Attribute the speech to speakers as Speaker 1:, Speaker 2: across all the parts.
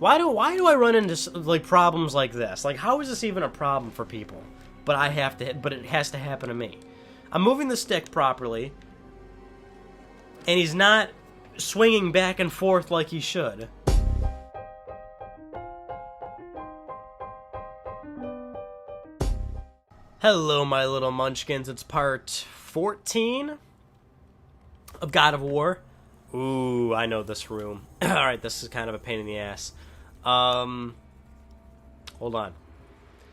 Speaker 1: Why do I run into like problems like this? Like, how is this even a problem for people? But it has to happen to me. I'm moving the stick properly, and he's not swinging back and forth like he should. Hello, my little munchkins. It's part 14 of God of War. Ooh, I know this room. Alright, this is kind of a pain in the ass. Hold on.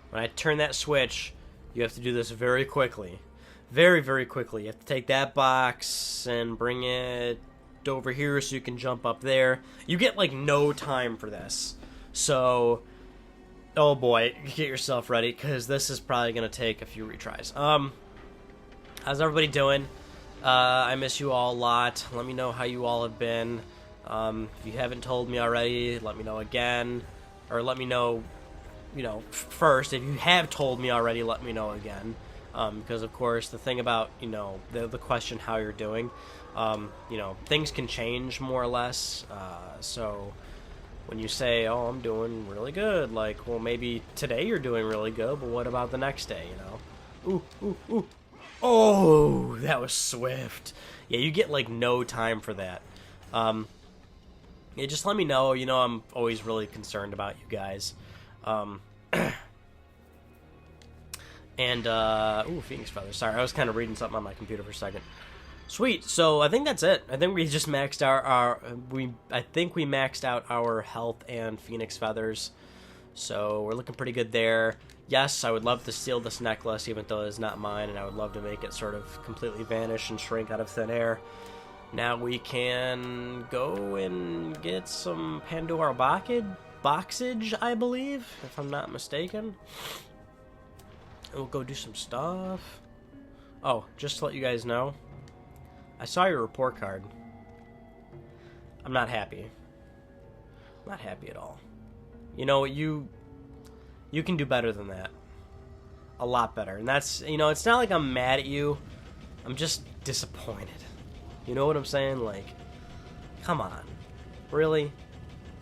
Speaker 1: When I turn that switch, you have to do this very quickly. Very, very quickly. You have to take that box and bring it over here so you can jump up there. You get, like, no time for this. So, oh boy, get yourself ready, because this is probably going to take a few retries. How's everybody doing? I miss you all a lot. Let me know how you all have been. If you haven't told me already, let me know again. Or let me know, first. If you have told me already, let me know again. Because, of course, the thing about, the question how you're doing, things can change more or less. So when you say, oh, I'm doing really good, like, well, maybe today you're doing really good, but what about the next day, Ooh, ooh, ooh. Oh, that was swift. Yeah, you get, like, no time for that. Yeah, just let me know. I'm always really concerned about you guys. And, ooh, Phoenix Feather. Sorry, I was kind of reading something on my computer for a second. Sweet. So I think that's it. I think we just maxed I think we maxed out our health and Phoenix Feathers. So we're looking pretty good there. Yes, I would love to steal this necklace, even though it's not mine, and I would love to make it sort of completely vanish and shrink out of thin air. Now we can go and get some Pandora boxage, I believe, if I'm not mistaken. We'll go do some stuff. Oh, just to let you guys know, I saw your report card. I'm not happy. I'm not happy at all. You can do better than that. A lot better. And that's, it's not like I'm mad at you. I'm just disappointed. You know what I'm saying? Like, come on. Really?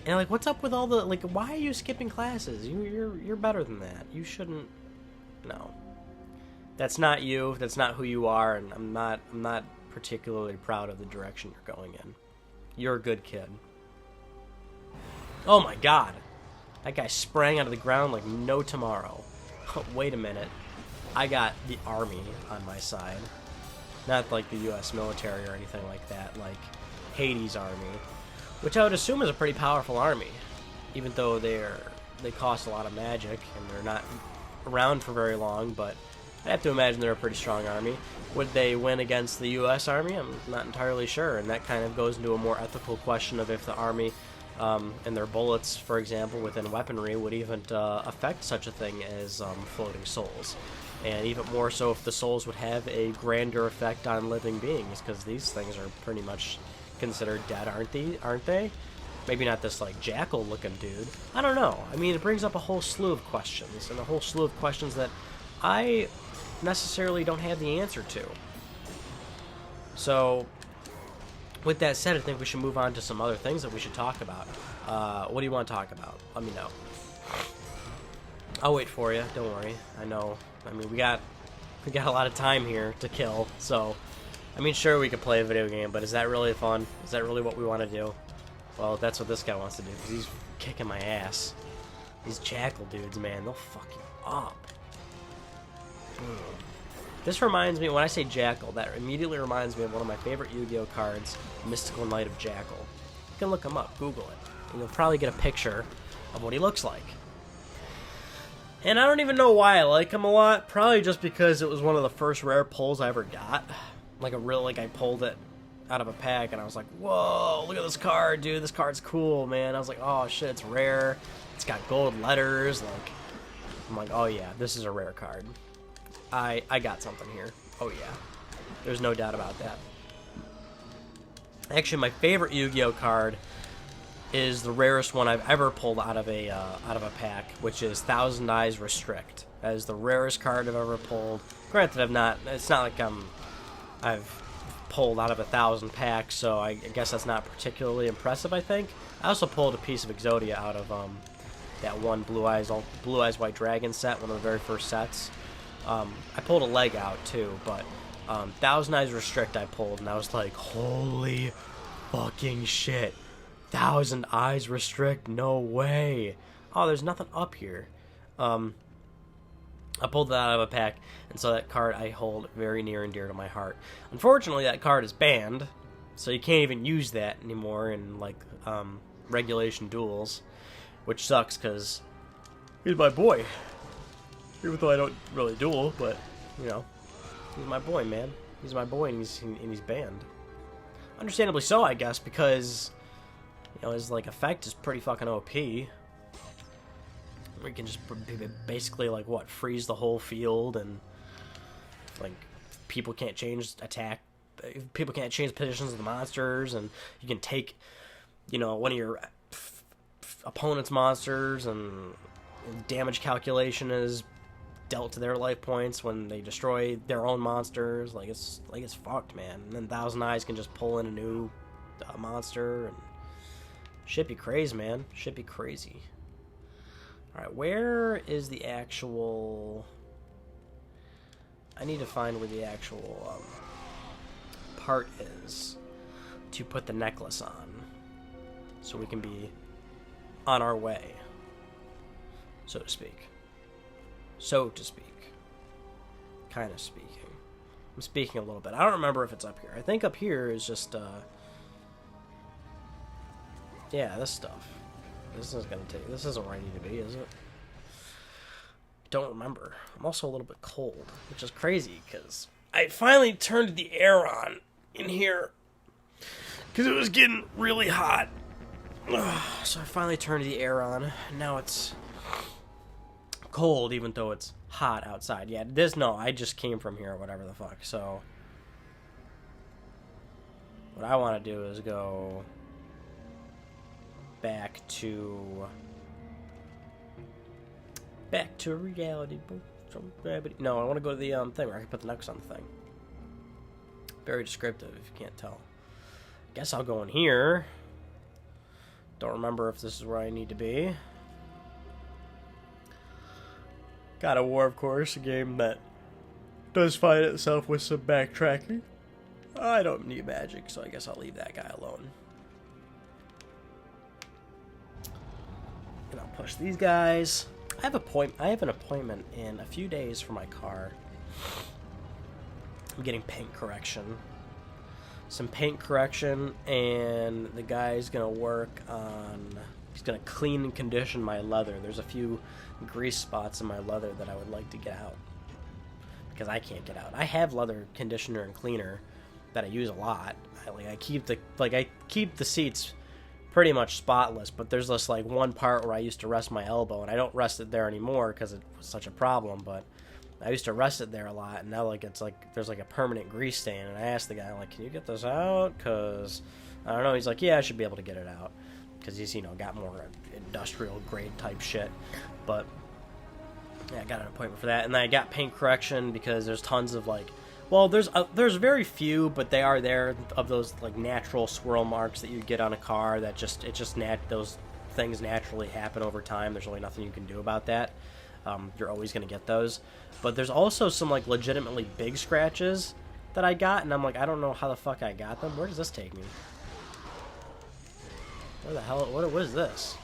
Speaker 1: And, like, what's up with all the, like, why are you skipping classes? You're better than that. You shouldn't. No. That's not you. That's not who you are, and I'm not particularly proud of the direction you're going in. You're a good kid. Oh my god. That guy sprang out of the ground like no tomorrow. Wait a minute. I got the army on my side. Not like the U.S. military or anything like that, like Hades' army. Which I would assume is a pretty powerful army. Even though they cost a lot of magic and they're not around for very long, but I have to imagine they're a pretty strong army. Would they win against the U.S. army? I'm not entirely sure, and that kind of goes into a more ethical question of if the army and their bullets, for example, within weaponry would even affect such a thing as floating souls. And even more so if the souls would have a grander effect on living beings, because these things are pretty much considered dead, aren't they? Maybe not this, like, jackal-looking dude. I don't know. I mean, it brings up a whole slew of questions, and a whole slew of questions that I necessarily don't have the answer to. So, with that said, I think we should move on to some other things that we should talk about. What do you want to talk about? Let me know. I'll wait for you. Don't worry. I know. I mean, we got a lot of time here to kill, so I mean, sure, we could play a video game, but is that really fun? Is that really what we want to do? Well, that's what this guy wants to do, because he's kicking my ass. These jackal dudes, man, they'll fuck you up. This reminds me, when I say jackal, that immediately reminds me of one of my favorite Yu-Gi-Oh cards, Mystical Knight of Jackal. You can look him up, Google it, and you'll probably get a picture of what he looks like. And I don't even know why I like him a lot, probably just because it was one of the first rare pulls I ever got. Like I pulled it out of a pack, and I was like, whoa, look at this card, dude, this card's cool, man. I was like, oh shit, it's rare, it's got gold letters, like, I'm like, oh yeah, this is a rare card. I got something here. Oh yeah, there's no doubt about that. Actually, my favorite Yu-Gi-Oh card is the rarest one I've ever pulled out of a pack, which is Thousand Eyes Restrict. That is the rarest card I've ever pulled. Granted, it's not like I've pulled out of 1,000 packs, so I guess that's not particularly impressive, I think. I also pulled a piece of Exodia out of that one Blue Eyes White Dragon set, one of the very first sets. I pulled a leg out, too, but Thousand Eyes Restrict I pulled, and I was like, holy fucking shit. Thousand Eyes Restrict? No way. Oh, there's nothing up here. I pulled that out of a pack, and so that card I hold very near and dear to my heart. Unfortunately, that card is banned, so you can't even use that anymore in, like, regulation duels, which sucks, because he's my boy. Even though I don't really duel, but, you know, he's my boy, man. He's my boy, and he's banned. Understandably so, I guess, because, you know, his, like, effect is pretty fucking OP. We can just basically, like, what, freeze the whole field, and, like, people can't change attack, people can't change positions of the monsters, and you can take, you know, one of your opponent's monsters, and damage calculation is dealt to their life points when they destroy their own monsters. Like, it's fucked, man. And then Thousand Eyes can just pull in a new monster, and shit be crazy, man. Shit be crazy. Alright, where is the actual... I need to find where the actual part is to put the necklace on, so we can be on our way, so to speak. So to speak. Kind of speaking. I'm speaking a little bit. I don't remember if it's up here. I think up here is just, yeah, this stuff. This isn't where I need to be, is it? Don't remember. I'm also a little bit cold, which is crazy, because I finally turned the air on in here, because it was getting really hot. So I finally turned the air on. Now it's cold, even though it's hot outside. Yeah, I just came from here, or whatever the fuck, so what I want to do is go back to reality. No, I want to go to the thing where I can put the necklace on the thing. Very descriptive, if you can't tell. Guess I'll go in here. Don't remember if this is where I need to be. God of War, of course, a game that does find itself with some backtracking. I don't need magic, so I guess I'll leave that guy alone. And I'll push these guys. I have an appointment in a few days for my car. I'm getting paint correction. Some paint correction, and the guy's gonna work on... He's gonna clean and condition my leather. There's a few grease spots in my leather that I would like to get out, because I can't get out. I have leather conditioner and cleaner that I use a lot. I keep the seats pretty much spotless, but there's this like one part where I used to rest my elbow, and I don't rest it there anymore because it was such a problem, but I used to rest it there a lot, and now it's like there's like a permanent grease stain. And I asked the guy, like, can you get this out? Because I don't know. He's like, yeah, I should be able to get it out, because he's, you know, got more industrial grade type shit. But yeah, I got an appointment for that, and then I got paint correction because there's tons of like, well, there's very few, but they are there, of those like natural swirl marks that you get on a car that those things naturally happen over time. There's really nothing you can do about that. You're always gonna get those. But there's also some like legitimately big scratches that I got, and I'm like, I don't know how the fuck I got them. Where does this take me? Where the hell? What is this?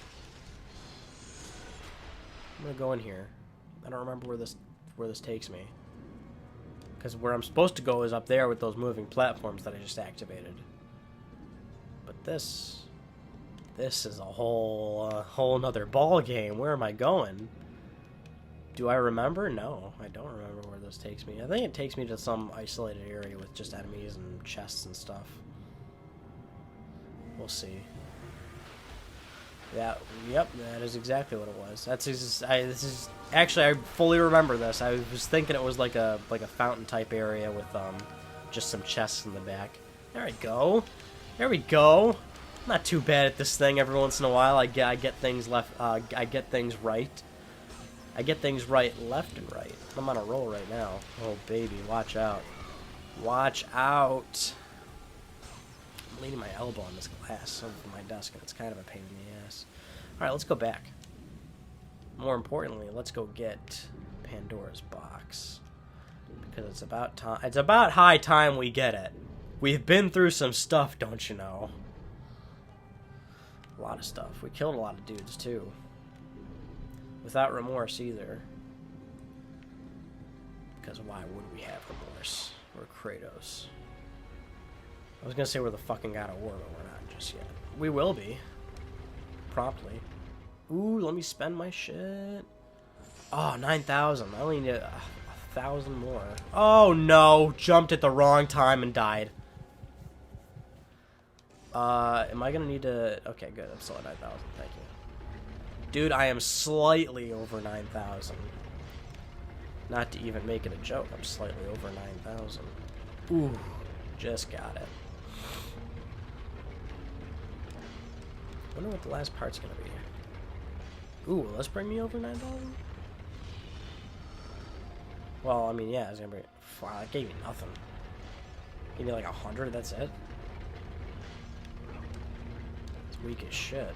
Speaker 1: I'm gonna go in here. I don't remember where this takes me. Because where I'm supposed to go is up there with those moving platforms that I just activated. But this is a whole nother ball game. Where am I going? Do I remember? No, I don't remember where this takes me. I think it takes me to some isolated area with just enemies and chests and stuff. We'll see. Yep, that is exactly what it was. Actually, I fully remember this. I was thinking it was like a fountain type area with just some chests in the back. There we go. There we go. Not too bad at this thing. Every once in a while, I get things left. I get things right. I get things right, left and right. I'm on a roll right now. Oh baby, watch out! Watch out! I'm leaning my elbow on this glass of my desk, and it's kind of a pain in the ass. Alright, let's go back. More importantly, let's go get Pandora's box. Because it's about time. It's about high time we get it. We've been through some stuff, don't you know? A lot of stuff. We killed a lot of dudes, too. Without remorse, either. Because why would we have remorse? We're Kratos. I was gonna say we're the fucking god of war, but we're not just yet. We will be. Promptly. Ooh, let me spend my shit. Oh, 9,000. I only need 1,000 more. Oh no! Jumped at the wrong time and died. Am I gonna need to... Okay, good. I'm still at 9,000. Thank you. Dude, I am slightly over 9,000. Not to even make it a joke, I'm slightly over 9,000. Ooh, just got it. Wonder what the last part's gonna be. Ooh, will this bring me over 9,000? Well, I mean, yeah, it's gonna bring... Wow, that gave me nothing. Gave me like 100, that's it? It's weak as shit.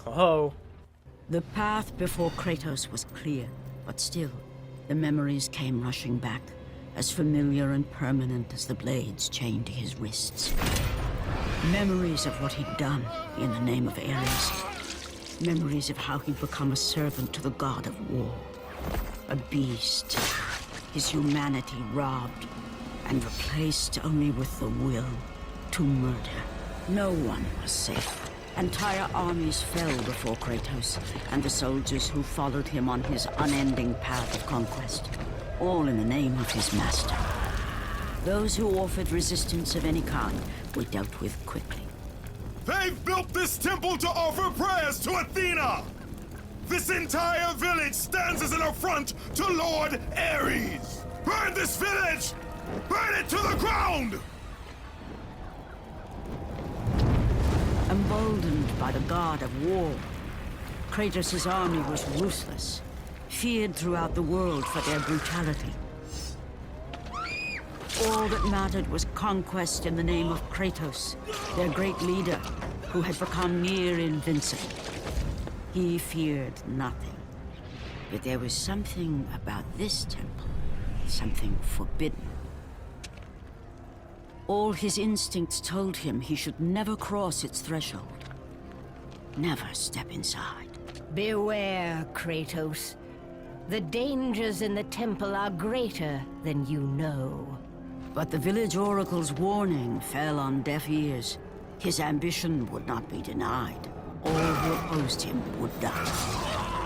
Speaker 1: Oh.
Speaker 2: The path before Kratos was clear, but still, the memories came rushing back, as familiar and permanent as the blades chained to his wrists. Memories of what he'd done in the name of Ares. Memories of how he'd become a servant to the god of war. A beast. His humanity robbed and replaced only with the will to murder. No one was safe. Entire armies fell before Kratos and the soldiers who followed him on his unending path of conquest, all in the name of his master. Those who offered resistance of any kind were dealt with quickly.
Speaker 3: They've built this temple to offer prayers to Athena! This entire village stands as an affront to Lord Ares! Burn this village! Burn it to the ground!
Speaker 2: Emboldened by the god of war, Kratos' army was ruthless, feared throughout the world for their brutality. All that mattered was conquest in the name of Kratos, their great leader, who had become near invincible. He feared nothing. But there was something about this temple, something forbidden. All his instincts told him he should never cross its threshold. Never step inside.
Speaker 4: Beware, Kratos. The dangers in the temple are greater than you know.
Speaker 2: But the village oracle's warning fell on deaf ears. His ambition would not be denied. All who opposed him would die.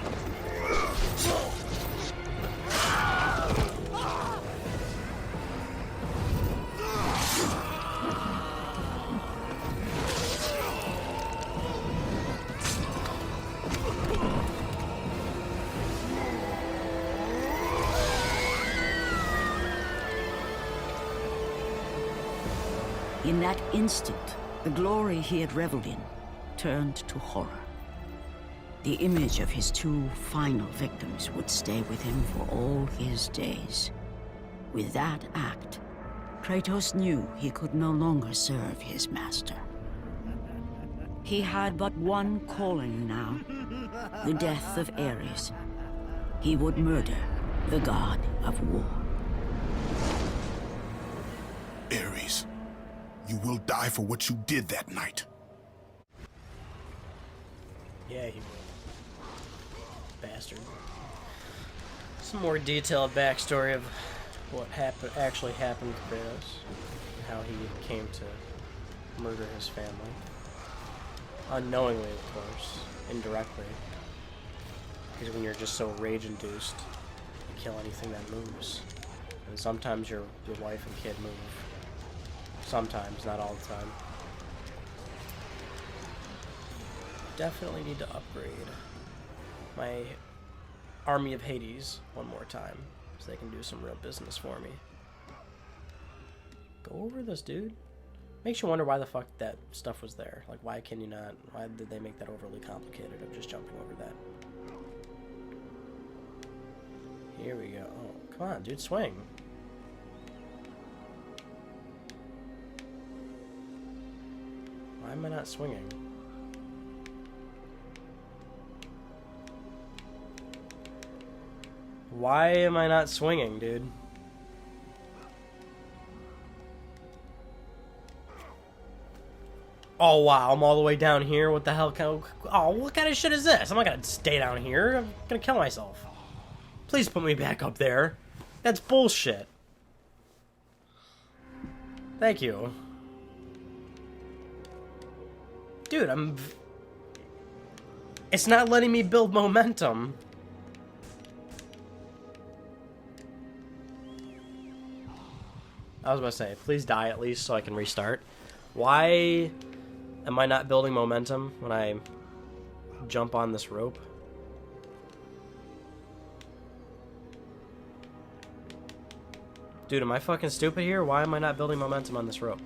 Speaker 2: In that instant, the glory he had reveled in turned to horror. The image of his two final victims would stay with him for all his days. With that act, Kratos knew he could no longer serve his master. He had but one calling now, the death of Ares. He would murder the god of war.
Speaker 3: Ares, you will die for what you did that night.
Speaker 1: Yeah, he will. Bastard. Some more detailed backstory of what actually happened to Kratos. And how he came to murder his family. Unknowingly, of course. Indirectly. Because when you're just so rage-induced, you kill anything that moves. And sometimes your wife and kid move. Sometimes, not all the time. Definitely need to upgrade my Army of Hades one more time, so they can do some real business for me. Go over this, dude. Makes you wonder why the fuck that stuff was there. Like, why can you not? Why did they make that overly complicated of just jumping over that? Here we go. Oh, come on, dude, swing. Why am I not swinging? Why am I not swinging, dude? Oh, wow, I'm all the way down here. What the hell? Oh, what kind of shit is this? I'm not gonna stay down here. I'm gonna kill myself. Please put me back up there. That's bullshit. Thank you. Dude, it's not letting me build momentum. I was about to say, please die at least so I can restart. Why am I not building momentum when I jump on this rope? Dude, am I fucking stupid here? Why am I not building momentum on this rope?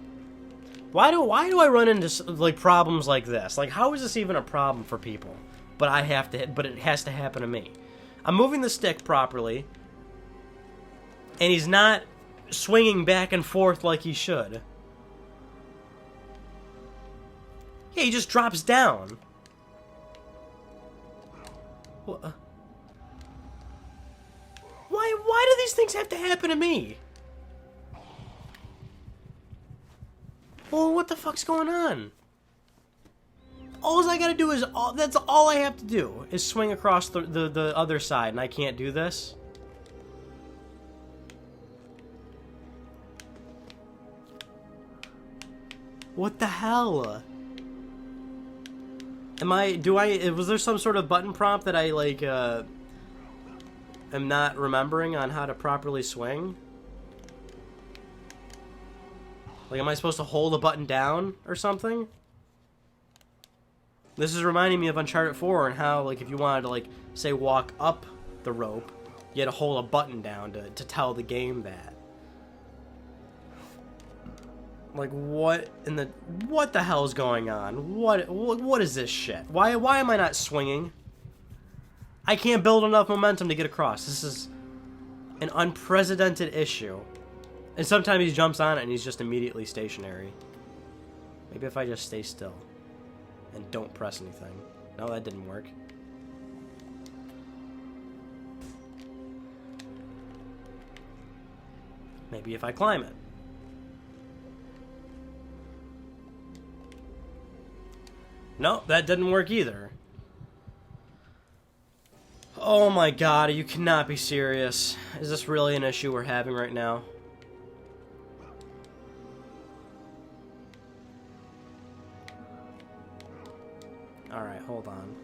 Speaker 1: Why do I run into like problems like this? Like, how is this even a problem for people? But it has to happen to me. I'm moving the stick properly, and he's not swinging back and forth like he should. Yeah, he just drops down. Why do these things have to happen to me? Well, what the fuck's going on? All I gotta do is, that's all I have to do, is swing across the other side, and I can't do this? What the hell? Was there some sort of button prompt that I, like, am not remembering on how to properly swing? Like, am I supposed to hold a button down or something? This is reminding me of Uncharted 4 and how, like, if you wanted to, like, say walk up the rope, you had to hold a button down to tell the game that. Like, what the hell is going on? What is this shit? Why am I not swinging? I can't build enough momentum to get across. This is an unprecedented issue. And sometimes he jumps on it and he's just immediately stationary. Maybe if I just stay still and don't press anything. No, that didn't work. Maybe if I climb it. No, that didn't work either. Oh my god, you cannot be serious. Is this really an issue we're having right now? Alright, hold on.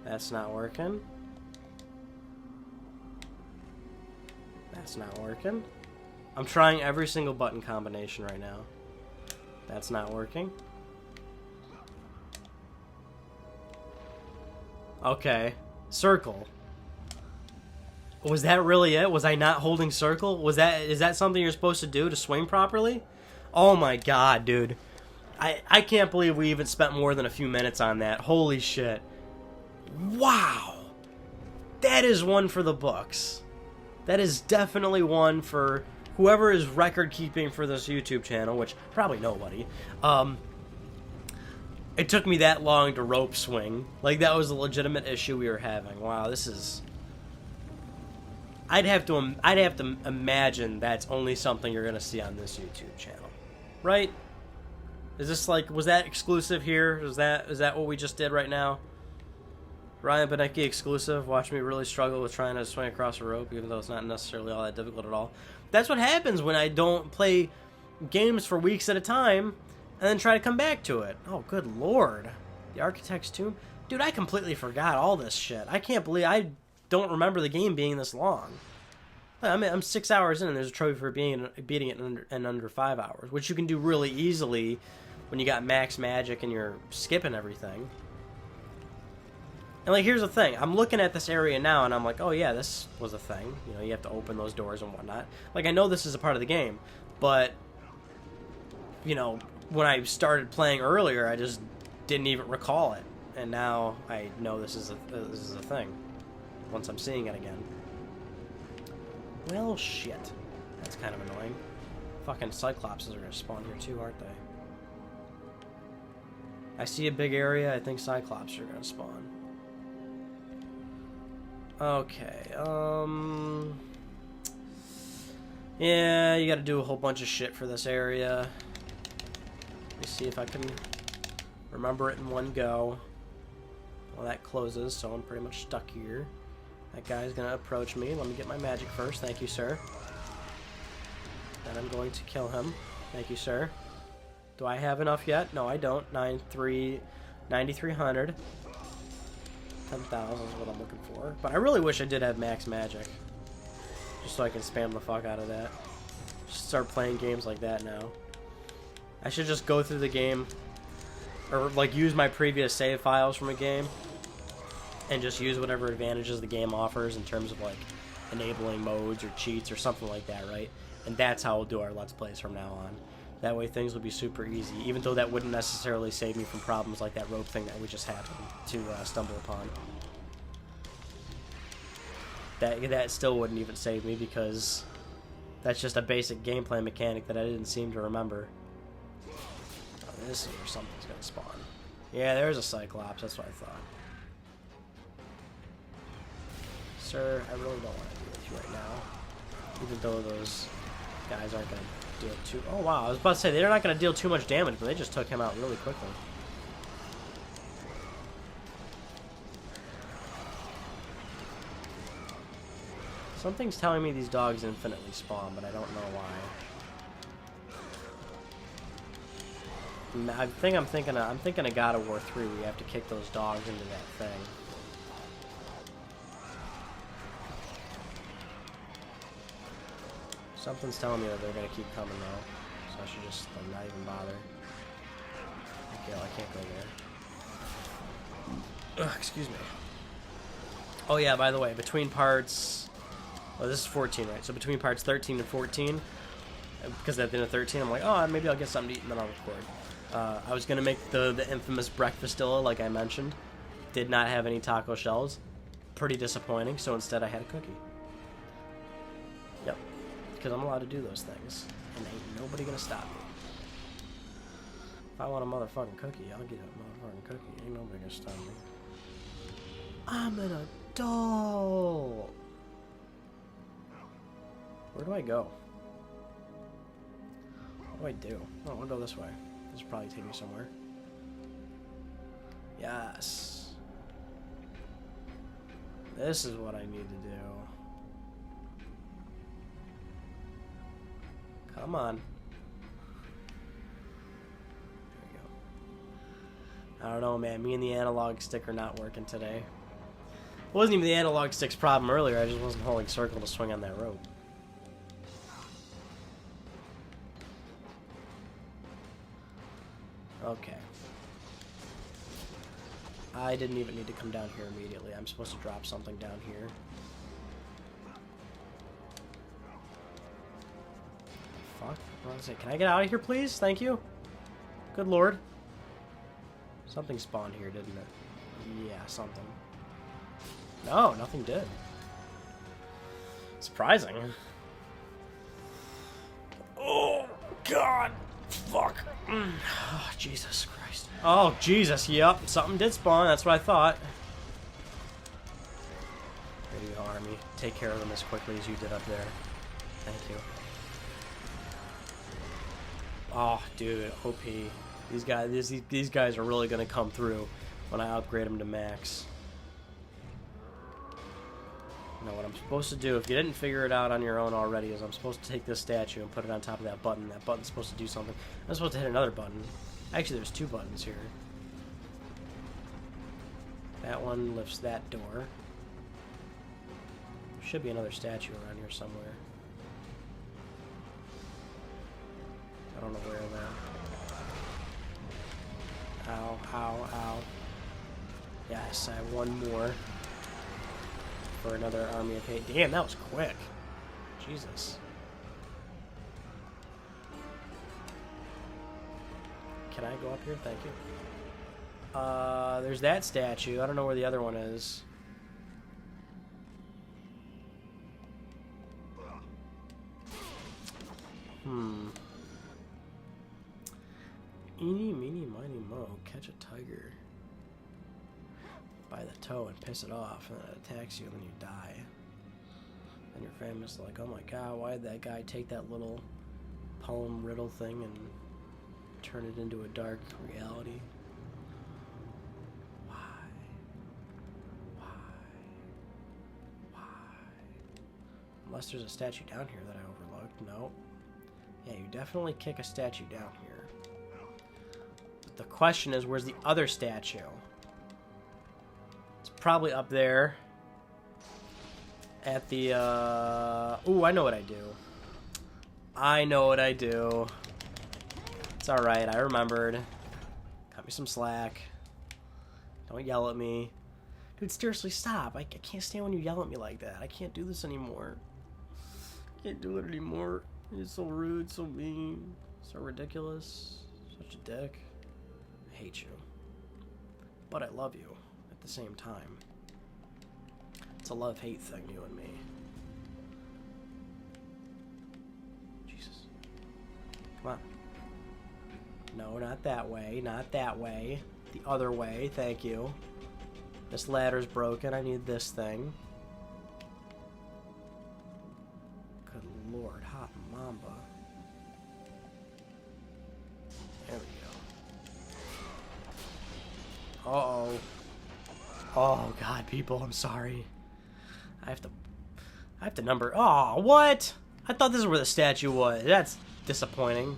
Speaker 1: That's not working. That's not working. I'm trying every single button combination right now. That's not working. Okay. Circle. Was that really it? Was I not holding circle? Is that something you're supposed to do to swing properly? Oh my god, dude. I can't believe we even spent more than a few minutes on that. Holy shit. Wow. That is one for the books. That is definitely one for whoever is record keeping for this YouTube channel, which probably nobody. It took me that long to rope swing. Like, that was a legitimate issue we were having. Wow, this is... I'd have to imagine that's only something you're gonna see on this YouTube channel, right? Is this like, was that exclusive here? Is that what we just did right now? Ryan Benecki exclusive. Watch me really struggle with trying to swing across a rope, even though it's not necessarily all that difficult at all. That's what happens when I don't play games for weeks at a time and then try to come back to it. Oh, good lord. The Architect's Tomb? Dude, I completely forgot all this shit. I can't believe I don't remember the game being this long. I mean, I'm 6 hours in and there's a trophy for beating it in under 5 hours, which you can do really easily when you got max magic and you're skipping everything. And, like, here's the thing. I'm looking at this area now, and I'm like, oh, yeah, this was a thing. You know, you have to open those doors and whatnot. Like, I know this is a part of the game, but, you know, when I started playing earlier, I just didn't even recall it. And now I know this is a thing once I'm seeing it again. Well, shit. That's kind of annoying. Fucking Cyclopses are gonna spawn here too, aren't they? I see a big area. I think Cyclops are gonna spawn. Okay, yeah, you gotta do a whole bunch of shit for this area. Let me see if I can remember it in one go. Well, that closes, so I'm pretty much stuck here. That guy's gonna approach me. Let me get my magic first. Thank you, sir. Then I'm going to kill him. Thank you, sir. Do I have enough yet? No, I don't. 9,300. 10,000 is what I'm looking for. But I really wish I did have max magic. Just so I can spam the fuck out of that. Just start playing games like that now. I should just go through the game, or like use my previous save files from a game, and just use whatever advantages the game offers in terms of like enabling modes or cheats or something like that, right? And that's how we'll do our Let's Plays from now on. That way things will be super easy, even though that wouldn't necessarily save me from problems like that rope thing that we just happened to stumble upon. That still wouldn't even save me, because that's just a basic gameplay mechanic that I didn't seem to remember. Oh, this is where something's gonna spawn. Yeah, there's a Cyclops, that's what I thought. Sir, I really don't want to deal with you right now. Even though those guys aren't gonna deal too... Oh wow, I was about to say, they're not gonna deal too much damage, but they just took him out really quickly. Something's telling me these dogs infinitely spawn, but I don't know why. I'm thinking of God of War 3. We have to kick those dogs into that thing. Something's telling me that they're gonna keep coming though, so I should just not even bother. Okay, I can't go there. Ugh, excuse me. Oh yeah, by the way, between parts... Oh, this is 14, right? So between parts 13 and 14, because at the end of 13, I'm like, oh, maybe I'll get something to eat and then I'll record. I was going to make the infamous breakfastilla, like I mentioned. Did not have any taco shells. Pretty disappointing, so instead I had a cookie. Yep, because I'm allowed to do those things, and ain't nobody going to stop me. If I want a motherfucking cookie, I'll get a motherfucking cookie. Ain't nobody going to stop me. I'm an adult! Where do I go? What do I do? Oh, I want to go this way. This will probably take me somewhere. Yes. This is what I need to do. Come on. There we go. I don't know, man. Me and the analog stick are not working today. It wasn't even the analog stick's problem earlier. I just wasn't holding circle to swing on that rope. Okay. I didn't even need to come down here immediately. I'm supposed to drop something down here. Fuck. What was it? Can I get out of here, please? Thank you. Good lord. Something spawned here, didn't it? Yeah, something. No, nothing did. Surprising. Oh, God. Fuck. Oh, Jesus Christ. Oh, Jesus. Yep. Something did spawn. That's what I thought. Here you go, Army. Take care of them as quickly as you did up there. Thank you. Oh, dude. OP. These guys are really going to come through when I upgrade them to max. Now what I'm supposed to do, if you didn't figure it out on your own already, is I'm supposed to take this statue and put it on top of that button. That button's supposed to do something. I'm supposed to hit another button. Actually, there's two buttons here. That one lifts that door. There should be another statue around here somewhere. I don't know where though. Ow, ow, ow. Yes, I have one more. For another army of hate. Damn, that was quick. Jesus. Can I go up here? Thank you. There's that statue. I don't know where the other one is. Eeny, meeny, miny, mo. Catch a tiger by the toe and piss it off, and it attacks you, and then you die. And your family's like, oh my god, why did that guy take that little poem riddle thing and turn it into a dark reality? Why? Unless there's a statue down here that I overlooked. No. Yeah, you definitely kick a statue down here. But the question is, where's the other statue? It's probably up there. At the, Ooh, I know what I do. I know what I do. It's alright, I remembered. Cut me some slack. Don't yell at me. Dude, seriously, stop. I can't stand when you yell at me like that. I can't do this anymore. I can't do it anymore. It's so rude, so mean, so ridiculous. Such a dick. I hate you. But I love you at the same time. It's a love-hate thing, you and me. Jesus. Come on. No, not that way. Not that way. The other way. Thank you. This ladder's broken. I need this thing. Good lord. Hot mamba. There we go. Uh-oh. Oh, God, people. I'm sorry. I have to number... Oh, what? I thought this is where the statue was. That's disappointing.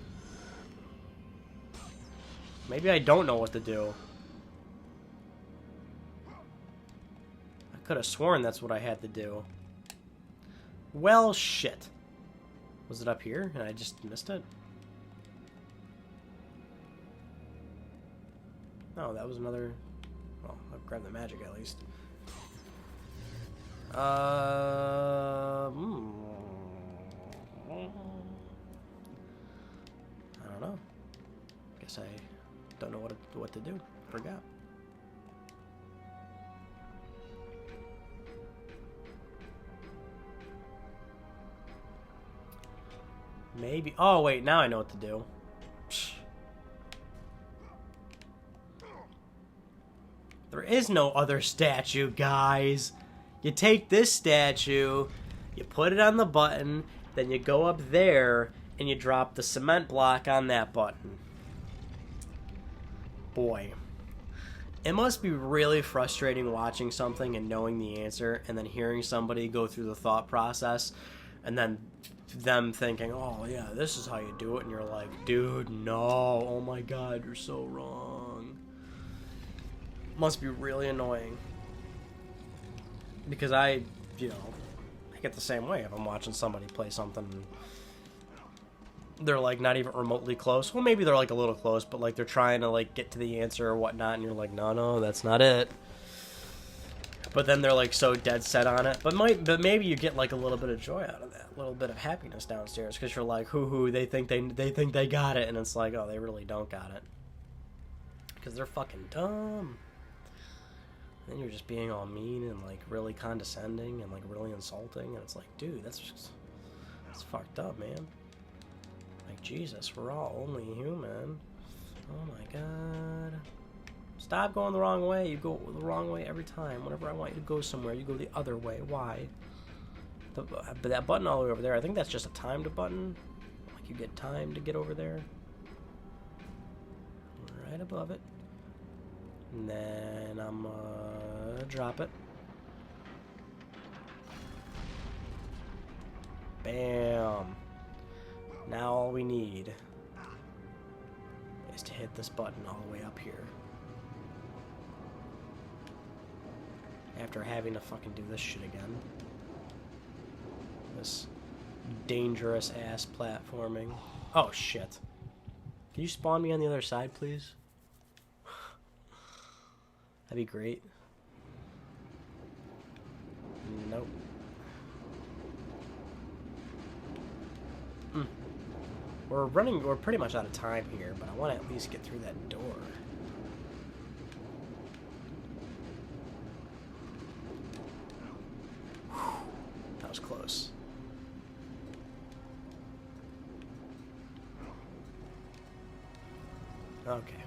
Speaker 1: Maybe I don't know what to do. I could have sworn that's what I had to do. Well, shit. Was it up here and I just missed it? No, that was another... Well, I'll grab the magic at least. I don't know. Guess I don't know what to do. Forgot. Maybe. Oh wait, now I know what to do. Psh. There is no other statue, guys. You take this statue, you put it on the button, then you go up there, and you drop the cement block on that button. Boy. It must be really frustrating watching something and knowing the answer, and then hearing somebody go through the thought process, and then them thinking, oh yeah, this is how you do it, and you're like, dude, no, oh my god, you're so wrong. Must be really annoying. Because I get the same way if I'm watching somebody play something. They're like not even remotely close. Well, maybe they're like a little close, but like they're trying to like get to the answer or whatnot, and you're like, no, that's not it. But then they're like so dead set on it. But maybe you get like a little bit of joy out of that, a little bit of happiness downstairs, because you're like, hoo, they think they got it, and it's like, oh, they really don't got it, because they're fucking dumb. Then you're just being all mean and like really condescending and like really insulting, and it's like, dude, that's fucked up, man. Like, Jesus, we're all only human. Oh my god. Stop going the wrong way. You go the wrong way every time. Whenever I want you to go somewhere, you go the other way. Why? But that button all the way over there, I think that's just a timed button. Like you get time to get over there. Right above it. And then I'm gonna drop it. Bam. Now all we need is to hit this button all the way up here. After having to fucking do this shit again. This dangerous ass platforming. Oh shit. Can you spawn me on the other side, please? That'd be great. Nope. We're pretty much out of time here, but I want to at least get through that door. Whew. That was close. Okay.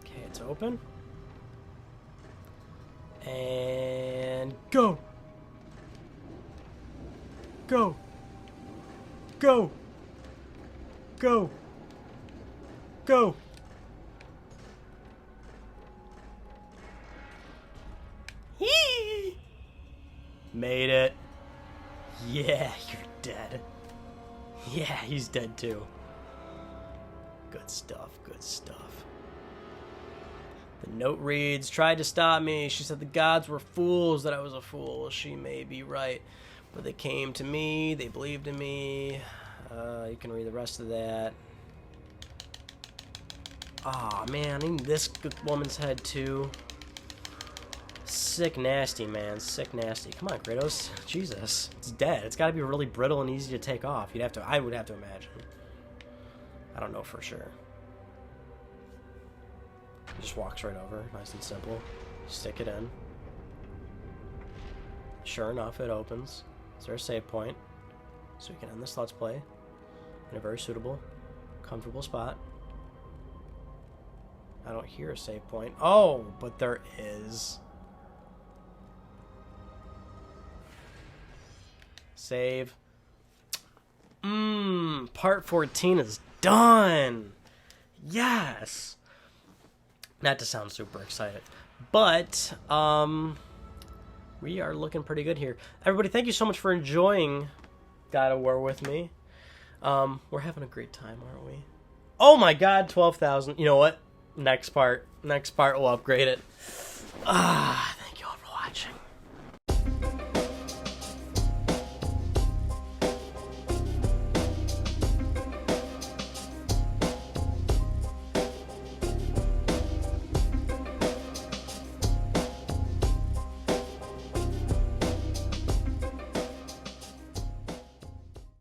Speaker 1: Okay, it's open. And go! Go! Go! Go! Go! Hee! Made it. Yeah, you're dead. Yeah, he's dead too. Good stuff, good stuff. The note reads, tried to stop me. She said the gods were fools, that I was a fool. She may be right. But they came to me, they believed in me. You can read the rest of that. Aw, man, I need this woman's head too. Sick nasty, man. Sick nasty. Come on, Kratos. Jesus. It's dead. It's gotta be really brittle and easy to take off. I would have to imagine. I don't know for sure. He just walks right over. Nice and simple. Stick it in. Sure enough, it opens. Is there a save point? So we can end this Let's Play in a very suitable, comfortable spot. I don't hear a save point. Oh, but there is. Save. Part 14 is done. Yes. Not to sound super excited, but we are looking pretty good here. Everybody, thank you so much for enjoying God of War with me. We're having a great time, aren't we? Oh my God, 12,000. You know what? Next part we'll upgrade it.